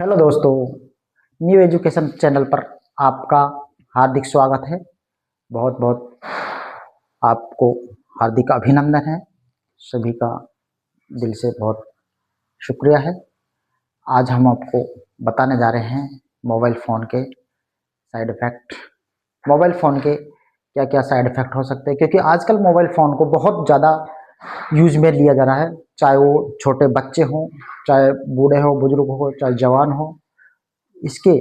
Hello दोस्तों, new education channel पर आपका हार्दिक स्वागत है। बहुत बहुत आपको हार्दिक अभिनंदन है। सभी का दिल से बहुत शुक्रिया है। आज हम आपको बताने जा रहे हैं मोबाइल फ़ोन के साइड इफ़ेक्ट। मोबाइल फ़ोन के क्या क्या साइड इफ़ेक्ट हो सकते हैं, क्योंकि आजकल मोबाइल फ़ोन को बहुत ज़्यादा यूज में लिया जा रहा है। चाहे वो छोटे बच्चे हों, चाहे बूढ़े हो, बुजुर्ग हो, चाहे जवान हो, इसके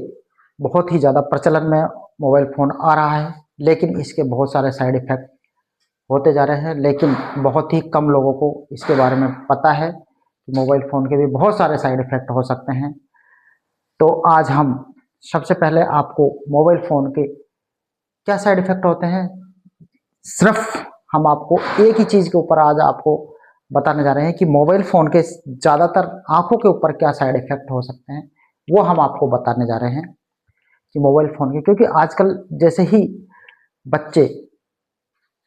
बहुत ही ज़्यादा प्रचलन में मोबाइल फ़ोन आ रहा है। लेकिन इसके बहुत सारे साइड इफ़ेक्ट होते जा रहे हैं, लेकिन बहुत ही कम लोगों को इसके बारे में पता है कि मोबाइल फ़ोन के भी बहुत सारे साइड इफ़ेक्ट हो सकते हैं। तो आज हम सबसे पहले आपको मोबाइल फ़ोन के क्या साइड इफ़ेक्ट होते हैं, सिर्फ हम आपको एक ही चीज़ के ऊपर आज आपको बताने जा रहे हैं कि मोबाइल फ़ोन के ज़्यादातर आँखों के ऊपर क्या साइड इफ़ेक्ट हो सकते हैं, वो हम आपको बताने जा रहे हैं कि मोबाइल फ़ोन के। क्योंकि आजकल जैसे ही बच्चे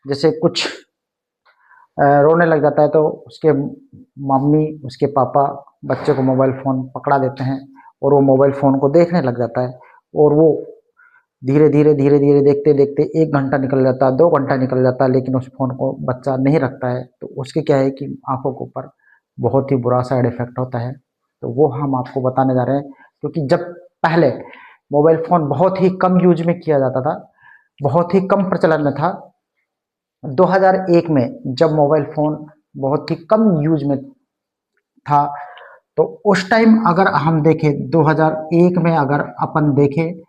जैसे कुछ रोने लग जाता है तो उसके मम्मी, उसके पापा बच्चे को मोबाइल फ़ोन पकड़ा देते हैं और वो मोबाइल फ़ोन को देखने लग जाता है। और वो धीरे-धीरे देखते-देखते 1 घंटा निकल जाता है, 2 घंटा निकल जाता है, लेकिन उस फ़ोन को बच्चा नहीं रखता है। तो उसके क्या है कि आँखों के ऊपर बहुत ही बुरा साइड इफ़ेक्ट होता है। तो वो हम आपको बताने जा रहे हैं, क्योंकि जब पहले मोबाइल फ़ोन बहुत ही कम यूज़ में किया जाता था, बहुत ही कम प्रचलन में था। 2001 में जब मोबाइल फ़ोन बहुत ही कम यूज़ में था, तो उस टाइम अगर हम देखें 2001 में अगर अपन देखें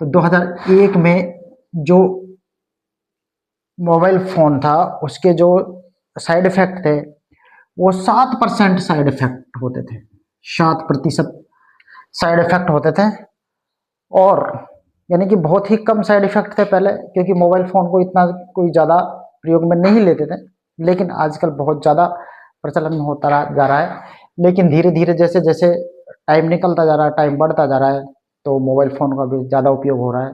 तो 2001 में जो मोबाइल फ़ोन था उसके जो साइड इफ़ेक्ट थे वो 7% साइड इफ़ेक्ट होते थे। 7% साइड इफ़ेक्ट होते थे। और यानी कि बहुत ही कम साइड इफ़ेक्ट थे पहले, क्योंकि मोबाइल फ़ोन को इतना कोई ज़्यादा प्रयोग में नहीं लेते थे। लेकिन आजकल बहुत ज़्यादा प्रचलन में होता जा रहा है। लेकिन धीरे-धीरे जैसे-जैसे टाइम निकलता जा रहा है, टाइम बढ़ता जा रहा है, तो मोबाइल फ़ोन का भी ज़्यादा उपयोग हो रहा है।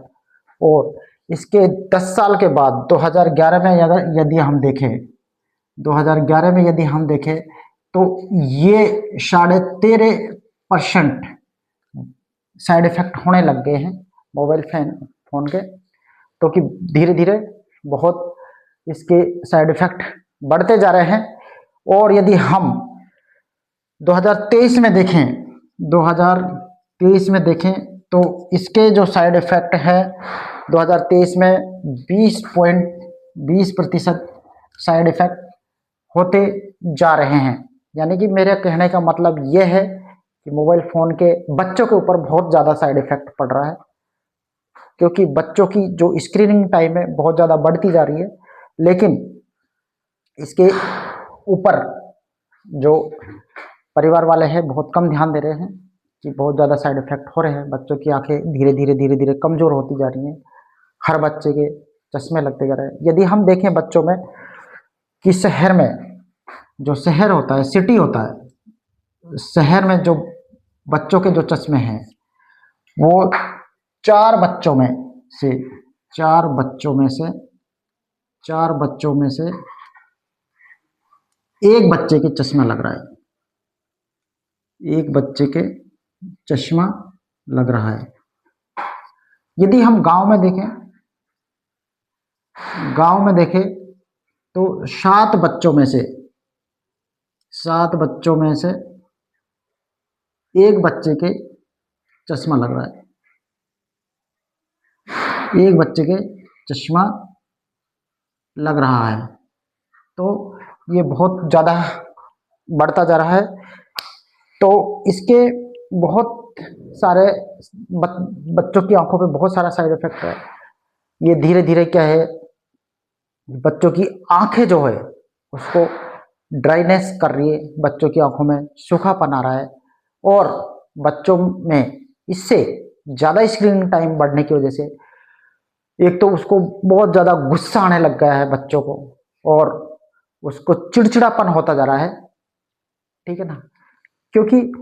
और इसके 10 साल के बाद 2011 में अगर यदि हम देखें 2011 में यदि हम देखें तो ये 13.5% साइड इफ़ेक्ट होने लग गए हैं मोबाइल फ़ोन के। तो कि धीरे-धीरे बहुत इसके साइड इफ़ेक्ट बढ़ते जा रहे हैं। और यदि हम 2023 में देखें 2023 में देखें तो इसके जो साइड इफ़ेक्ट है 2023 में 20% साइड इफ़ेक्ट होते जा रहे हैं। यानी कि मेरे कहने का मतलब ये है कि मोबाइल फ़ोन के बच्चों के ऊपर बहुत ज़्यादा साइड इफ़ेक्ट पड़ रहा है, क्योंकि बच्चों की जो स्क्रीनिंग टाइम है बहुत ज़्यादा बढ़ती जा रही है। लेकिन इसके ऊपर जो परिवार वाले हैं बहुत कम ध्यान दे रहे हैं कि बहुत ज़्यादा साइड इफ़ेक्ट हो रहे हैं। बच्चों की आँखें धीरे-धीरे कमज़ोर होती जा रही हैं। हर बच्चे के चश्मे लगते जा रहे हैं। यदि हम देखें बच्चों में कि शहर में जो शहर होता है, सिटी होता है, शहर में जो बच्चों के जो चश्मे हैं वो 4 बच्चों में से 4 बच्चों में से 4 बच्चों में से 1 बच्चे के चश्मा लग रहा है। 1 बच्चे के चश्मा लग रहा है। यदि हम गांव में देखें तो 7 बच्चों में से 1 बच्चे के चश्मा लग रहा है। 1 बच्चे के चश्मा लग रहा है। तो ये बहुत ज़्यादा बढ़ता जा रहा है। तो इसके बहुत सारे बच्चों की आंखों पे बहुत सारा साइड इफ़ेक्ट है। ये धीरे-धीरे क्या है, बच्चों की आँखें जो है उसको ड्राइनेस कर रही है, बच्चों की आँखों में सूखापन आ रहा है। और बच्चों में इससे ज़्यादा स्क्रीन टाइम बढ़ने की वजह से एक तो उसको बहुत ज़्यादा गुस्सा आने लग गया है बच्चों को, और उसको चिड़चिड़ापन होता जा रहा है। ठीक है ना? क्योंकि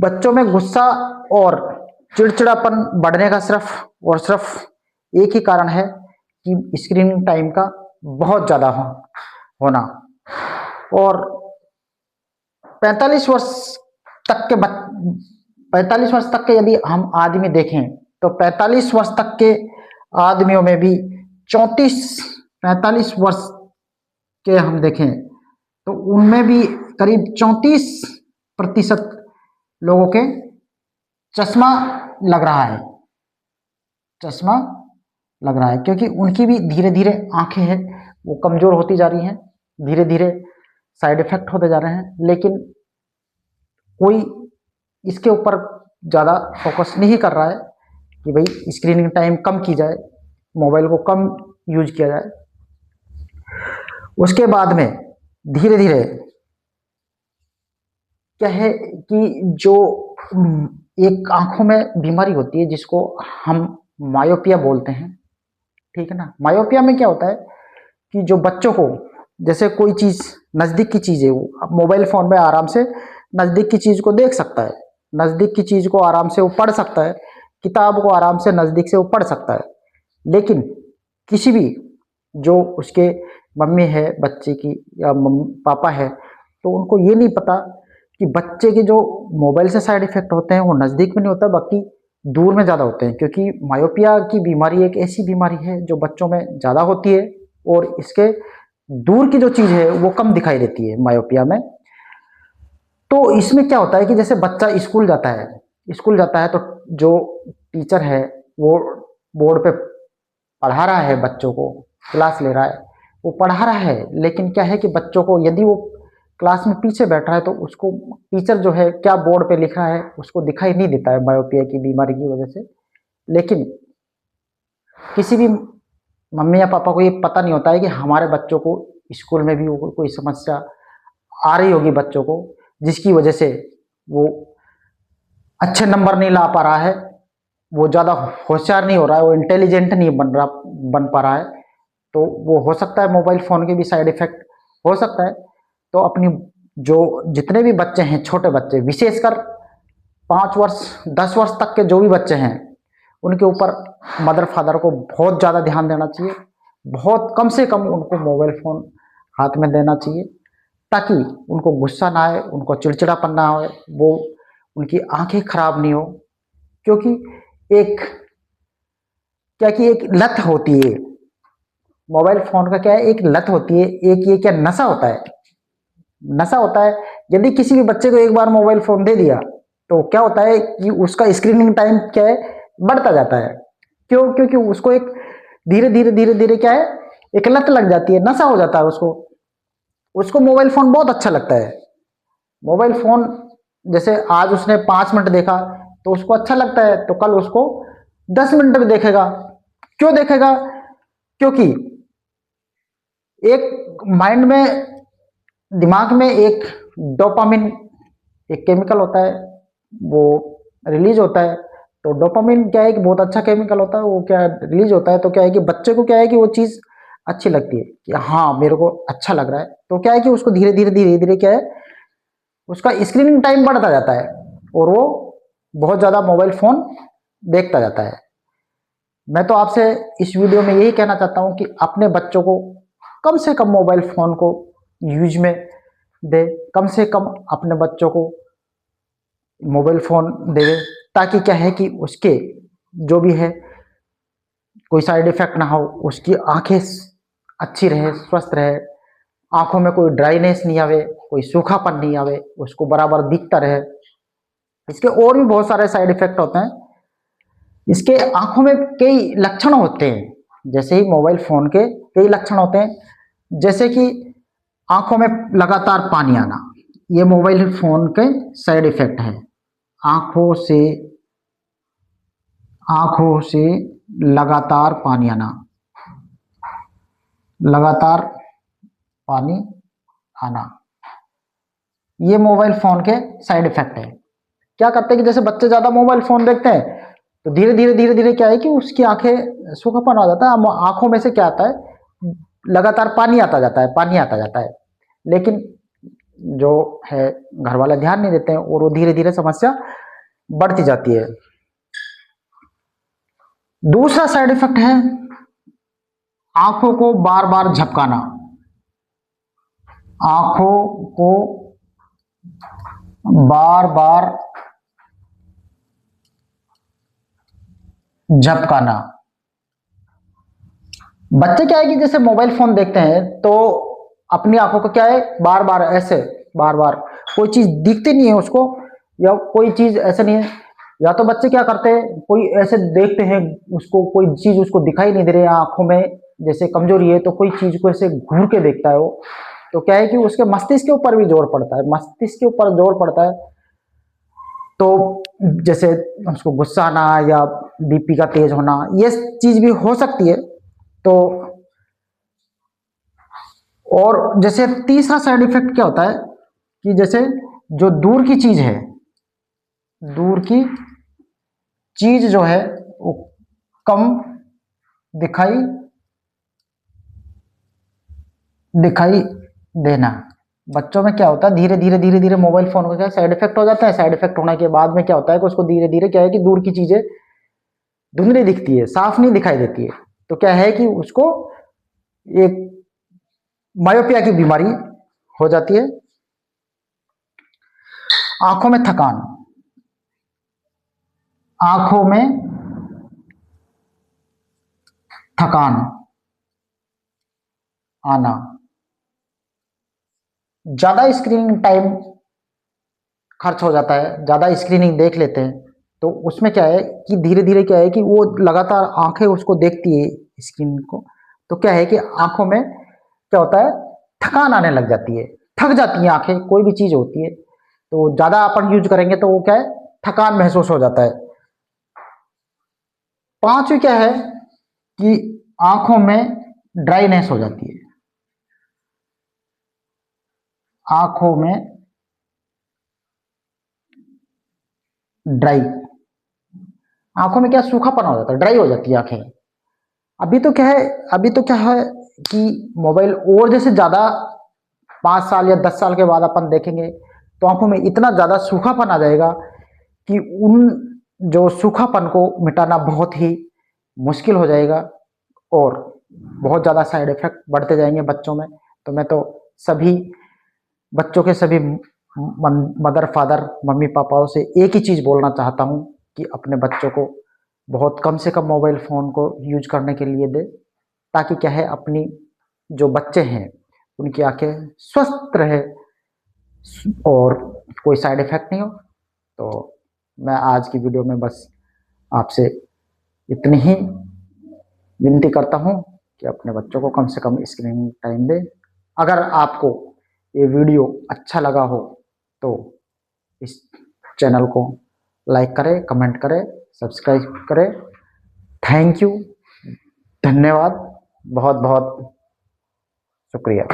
बच्चों में गुस्सा और चिड़चिड़ापन बढ़ने का सिर्फ और सिर्फ एक ही कारण है कि स्क्रीन टाइम का बहुत ज़्यादा होना। और 45 वर्ष तक के 45 वर्ष तक के यदि हम आदमी देखें तो 45 वर्ष तक के आदमियों में भी 45 वर्ष के हम देखें तो उनमें भी करीब 34% लोगों के चश्मा लग रहा है, चश्मा लग रहा है, क्योंकि उनकी भी धीरे धीरे आंखें हैं वो कमजोर होती जा रही हैं, धीरे धीरे साइड इफेक्ट होते जा रहे हैं। लेकिन कोई इसके ऊपर ज़्यादा फोकस नहीं कर रहा है कि भाई स्क्रीनिंग टाइम कम की जाए, मोबाइल को कम यूज किया जाए। उसके बाद में धीरे धीरे क्या है कि जो एक आंखों में बीमारी होती है जिसको हम मायोपिया बोलते हैं, ठीक है ना। मायोपिया में क्या होता है कि जो बच्चों को जैसे कोई चीज़ नज़दीक की चीज़ है वो मोबाइल फ़ोन में आराम से नज़दीक की चीज़ को देख सकता है, नज़दीक की चीज़ को आराम से वो पढ़ सकता है, किताब को आराम से नज़दीक से वो पढ़ सकता है। लेकिन किसी भी जो उसके मम्मी है बच्चे की या पापा है तो उनको ये नहीं पता कि बच्चे के जो मोबाइल से साइड इफ़ेक्ट होते हैं वो नज़दीक में नहीं होता बल्कि दूर में ज़्यादा होते हैं। क्योंकि मायोपिया की बीमारी एक ऐसी बीमारी है जो बच्चों में ज़्यादा होती है और इसके दूर की जो चीज़ है वो कम दिखाई देती है मायोपिया में। तो इसमें क्या होता है कि जैसे बच्चा स्कूल जाता है तो जो टीचर है वो बोर्ड पे पढ़ा रहा है, बच्चों को क्लास ले रहा है, वो पढ़ा रहा है, लेकिन क्या है कि बच्चों को यदि वो क्लास में पीछे बैठ रहा है तो उसको टीचर जो है क्या बोर्ड पे लिख रहा है उसको दिखाई नहीं देता है मायोपिया की बीमारी की वजह से। लेकिन किसी भी मम्मी या पापा को ये पता नहीं होता है कि हमारे बच्चों को स्कूल में भी कोई समस्या आ रही होगी बच्चों को, जिसकी वजह से वो अच्छे नंबर नहीं ला पा रहा है, वो ज़्यादा होशियार नहीं हो रहा है, वो इंटेलिजेंट नहीं बन पा रहा है। तो वो हो सकता है मोबाइल फ़ोन के भी साइड इफ़ेक्ट हो सकता है। तो अपनी जो जितने भी बच्चे हैं, छोटे बच्चे, विशेषकर 5 वर्ष 10 वर्ष तक के जो भी बच्चे हैं उनके ऊपर मदर फादर को बहुत ज़्यादा ध्यान देना चाहिए, बहुत कम से कम उनको मोबाइल फ़ोन हाथ में देना चाहिए ताकि उनको गुस्सा ना आए, उनको चिड़चिड़ापन ना आए, वो उनकी आंखें खराब नहीं हो। क्योंकि एक क्या कि एक लत होती है मोबाइल फ़ोन का, क्या है एक लत होती है, एक ये क्या नशा होता है, नशा होता है। यदि किसी भी बच्चे को एक बार मोबाइल फ़ोन दे दिया तो क्या होता है कि उसका स्क्रीनिंग टाइम क्या है बढ़ता जाता है। क्यों? क्योंकि उसको एक धीरे धीरे क्या है एक लत लग जाती है, नशा हो जाता है उसको मोबाइल फ़ोन बहुत अच्छा लगता है। मोबाइल फ़ोन जैसे आज उसने 5 मिनट देखा तो उसको अच्छा लगता है, तो कल उसको 10 मिनट भी देखेगा। क्यों देखेगा? क्योंकि एक माइंड में, दिमाग में एक डोपामिन एक केमिकल होता है वो रिलीज होता है। तो डोपामिन क्या है कि बहुत अच्छा केमिकल होता है, वो क्या रिलीज होता है तो क्या है कि बच्चे को क्या है कि वो चीज़ अच्छी लगती है कि हाँ मेरे को अच्छा लग रहा है। तो क्या है कि उसको धीरे धीरे क्या है उसका स्क्रीनिंग टाइम बढ़ता जाता है और वो बहुत ज़्यादा मोबाइल फ़ोन देखता जाता है। मैं तो आपसे इस वीडियो में यही कहना चाहता हूँ कि अपने बच्चों को कम से कम मोबाइल फ़ोन को यूज में दे, कम से कम अपने बच्चों को मोबाइल फ़ोन दे, ताकि क्या है कि उसके जो भी है कोई साइड इफ़ेक्ट ना हो, उसकी आंखें अच्छी रहे, स्वस्थ रहे, आंखों में कोई ड्राइनेस नहीं आवे, कोई सूखापन नहीं आवे, उसको बराबर दिखता रहे। इसके और भी बहुत सारे साइड इफ़ेक्ट होते हैं। इसके आंखों में कई लक्षण होते हैं, जैसे ही मोबाइल फ़ोन के कई लक्षण होते हैं, जैसे कि आंखों में लगातार पानी आना, ये मोबाइल फ़ोन के साइड इफ़ेक्ट है। आंखों से लगातार पानी आना, लगातार पानी आना, ये मोबाइल फ़ोन के साइड इफ़ेक्ट है। क्या करते हैं कि जैसे बच्चे ज़्यादा मोबाइल फ़ोन देखते हैं तो धीरे धीरे क्या है कि उसकी आंखें सूखापन आ जाता है, आंखों में से क्या आता है लगातार पानी आता जाता है। लेकिन जो है घर वाले ध्यान नहीं देते हैं और वो धीरे धीरे समस्या बढ़ती जाती है। दूसरा साइड इफेक्ट है आंखों को बार बार झपकाना, आंखों को बार बार झपकाना। बच्चे क्या है कि जैसे मोबाइल फोन देखते हैं तो अपनी आंखों को क्या है बार बार ऐसे बार बार कोई चीज दिखती नहीं है उसको, या कोई चीज ऐसे नहीं है, या तो बच्चे क्या करते हैं कोई ऐसे देखते हैं उसको, कोई चीज उसको दिखाई नहीं दे रही है, आंखों में जैसे कमजोरी है तो कोई चीज को ऐसे घूर के देखता है वो, तो क्या है कि उसके मस्तिष्क के ऊपर भी जोर पड़ता है, मस्तिष्क के ऊपर जोर पड़ता है, तो जैसे उसको गुस्सा आना या बीपी का तेज होना ये चीज भी हो सकती है। तो और जैसे तीसरा साइड इफेक्ट क्या होता है कि जैसे जो दूर की चीज है, दूर की चीज जो है वो कम दिखाई दिखाई देना। बच्चों में क्या होता है धीरे धीरे मोबाइल फोन का क्या साइड इफेक्ट हो जाता है, साइड इफेक्ट होने के बाद में क्या होता है कि उसको धीरे धीरे क्या है कि दूर की चीजें धुंधली दिखती है, साफ नहीं दिखाई देती है, तो क्या है कि उसको एक मायोपिया की बीमारी हो जाती है। आंखों में थकान, आंखों में थकान आना, ज्यादा स्क्रीनिंग टाइम खर्च हो जाता है, ज्यादा स्क्रीनिंग देख लेते हैं तो उसमें क्या है कि धीरे धीरे क्या है कि वो लगातार आंखें उसको देखती है स्क्रीन को, तो क्या है कि आंखों में क्या होता है थकान आने लग जाती है, थक जाती है आंखें, कोई भी चीज होती है तो ज्यादा अपन यूज करेंगे तो वो क्या है थकान महसूस हो जाता है। पांचवी क्या है कि आंखों में ड्राइनेस हो जाती है, आंखों में ड्राई, आंखों में क्या सूखापन हो जाता है, ड्राई हो जाती है आंखें। अभी तो क्या है, अभी तो क्या है कि मोबाइल और जैसे ज्यादा 5 साल या 10 साल के बाद अपन देखेंगे तो आंखों में इतना ज्यादा सूखापन आ जाएगा कि उन जो सूखापन को मिटाना बहुत ही मुश्किल हो जाएगा और बहुत ज्यादा साइड इफेक्ट बढ़ते जाएंगे बच्चों में। तो मैं तो सभी बच्चों के सभी मदर फादर मम्मी पापाओं से एक ही चीज बोलना चाहता हूं कि अपने बच्चों को बहुत कम से कम मोबाइल फोन को यूज करने के लिए दे, ताकि क्या है अपनी जो बच्चे हैं उनकी आंखें स्वस्थ रहे और कोई साइड इफेक्ट नहीं हो। तो मैं आज की वीडियो में बस आपसे इतनी ही विनती करता हूं कि अपने बच्चों को कम से कम स्क्रीन टाइम दें। अगर आपको ये वीडियो अच्छा लगा हो तो इस चैनल को लाइक करें, कमेंट करें, सब्सक्राइब करें। थैंक यू, धन्यवाद, बहुत बहुत शुक्रिया।